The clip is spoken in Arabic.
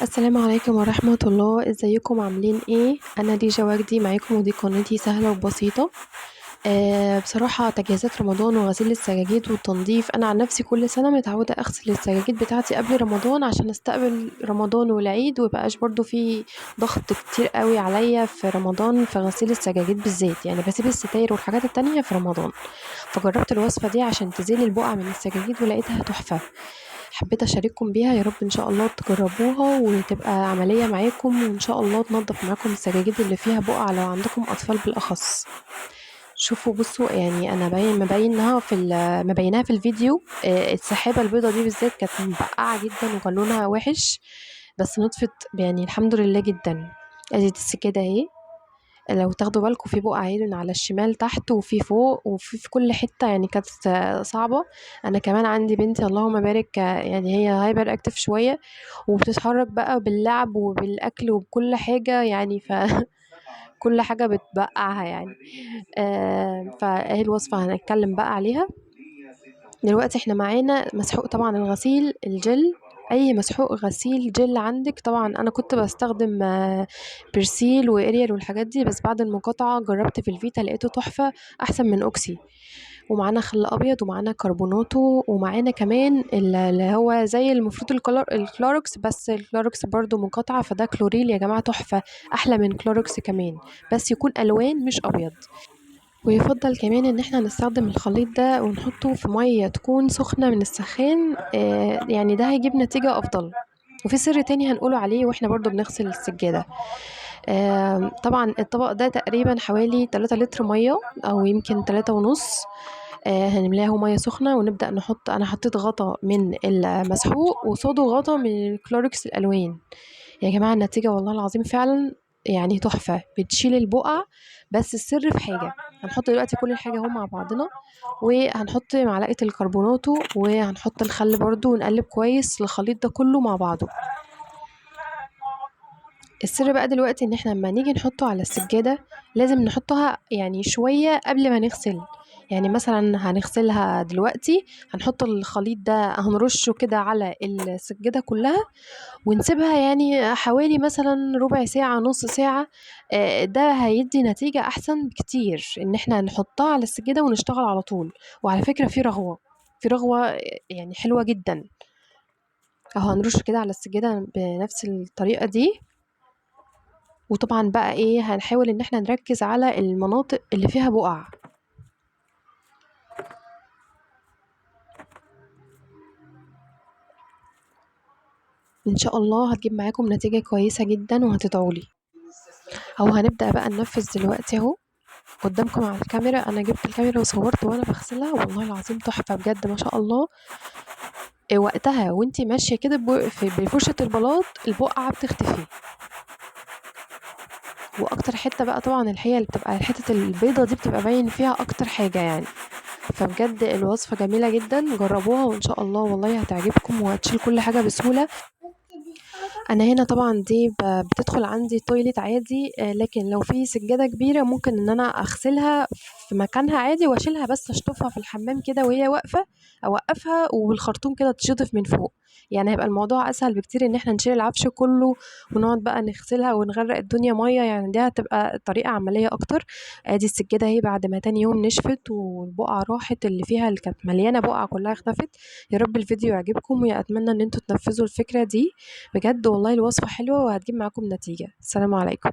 السلام عليكم ورحمة الله. ازيكم عاملين ايه؟ انا ديجا وجدي معاكم، ودي قناتي سهلة وبسيطة. بصراحة تجهيزات رمضان وغسيل السجاجيد والتنظيف، انا عن نفسي كل سنة متعودة اغسل السجاجيد بتاعتي قبل رمضان عشان استقبل رمضان والعيد، ويبقاش برضو في ضغط كتير قوي عليا في رمضان في غسيل السجاجيد بالذات. يعني بسيب الستاير والحاجات التانية في رمضان. فجربت الوصفة دي عشان تزيل البقع من السجاجيد ولقيتها تحفة. حبيت اشارككم بيها، يا رب ان شاء الله تجربوها وتبقى عملية معاكم، وان شاء الله تنظف معاكم السجاجيد اللي فيها بقع لو عندكم اطفال بالاخص. شوفوا بصوا، يعني انا مبينها مبيناها في الفيديو. السحابة البيضة دي بالذات كانت مبقعة جدا وكان لونها وحش، بس نطفت يعني الحمد لله جدا. ادي السكادة اهي، لو تاخدوا بالكم في بقع عين على الشمال تحت وفي فوق وفي كل حتة، يعني كانت صعبة. انا كمان عندي بنتي اللهم بارك، يعني هي هايبر اكتف شوية وبتتحرك بقى باللعب وبالاكل وبكل حاجة، يعني كل حاجة بتبقعها يعني. فاهي الوصفة هنتكلم بقى عليها دلوقتي. احنا معانا مسحوق طبعا، الغسيل الجل، اي مسحوق غسيل جل عندك. طبعا انا كنت بستخدم برسيل واريال والحاجات دي، بس بعد المقاطعة جربت في الفيتا لقيته تحفة احسن من اوكسي. ومعانا خل ابيض ومعانا كربوناتو ومعانا كمان اللي هو زي المفروض الكلوركس، بس الكلوركس برضو مقاطعة، فده كلوريل يا جماعة تحفة، احلى من كلوركس كمان، بس يكون الوان مش ابيض. ويفضل كمان ان احنا نستخدم الخليط ده ونحطه في مية تكون سخنة من السخان، يعني ده هيجيب نتيجة افضل. وفي سر تاني هنقوله عليه واحنا برضو بنغسل السجادة. طبعا الطبق ده تقريبا حوالي 3 لتر مية او يمكن 3.5. هنملاه مية سخنة ونبدأ نحط، انا حطيت غطا من المسحوق وصوده غطا من الكلوركس الالوان. يا جماعة النتيجة والله العظيم فعلا يعني تحفة، بتشيل البقع. بس السر في حاجة، هنحط دلوقتي كل الحاجة اهو مع بعضنا، وهنحط معلقة الكربوناتو وهنحط الخل برضو ونقلب كويس الخليط ده كله مع بعضه. السر بقى دلوقتي ان احنا لما نيجي نحطه على السجادة لازم نحطها يعني شوية قبل ما نغسل. يعني مثلا هنغسلها دلوقتي، هنحط الخليط ده هنرشه كده على السجادة كلها ونسيبها يعني حوالي مثلا ربع ساعة نص ساعة. ده هيدي نتيجة أحسن بكتير إن احنا نحطها على السجادة ونشتغل على طول. وعلى فكرة في رغوة يعني حلوة جدا اهو. هنرش كده على السجادة بنفس الطريقة دي. وطبعا بقى ايه، هنحاول ان احنا نركز على المناطق اللي فيها بقع. ان شاء الله هتجيب معاكم نتيجة كويسة جدا وهتدعولي. او هنبدأ بقى ننفذ دلوقتي اهو قدامكم على الكاميرا. انا جبت الكاميرا وصورت وانا بغسلها، والله العظيم تحفة بجد ما شاء الله. وقتها وانتي ماشية كده بفرشة البلاط البقعة بتختفي. واكتر حتة بقى طبعا الحقيقة اللي بتبقى الحتة البيضة دي بتبقى باين فيها اكتر حاجة يعني. فبجد الوصفة جميلة جدا، جربوها وان شاء الله والله هتعجبكم وهتشيل كل حاجة بسهولة. انا هنا طبعا دي بتدخل عندي تويليت عادي، لكن لو في سجادة كبيرة ممكن ان انا اغسلها في مكانها عادي واشيلها بس اشطفها في الحمام كده وهي واقفة، اوقفها وبالخرطوم كده تشطف من فوق. يعني هيبقى الموضوع اسهل بكتير ان احنا نشيل العفش كله ونقعد بقى نغسلها ونغرق الدنيا مية، يعني دي هتبقى طريقة عملية اكتر. ادي السجادة اهي بعد ما تاني يوم نشفت والبقعة راحت اللي فيها اللي كانت مليانة بقعة كلها اختفت. يا رب الفيديو يعجبكم واتمنى ان انتوا تنفذوا الفكرة دي. بجد والله الوصفة حلوة وهتجيب معاكم نتيجة. السلام عليكم.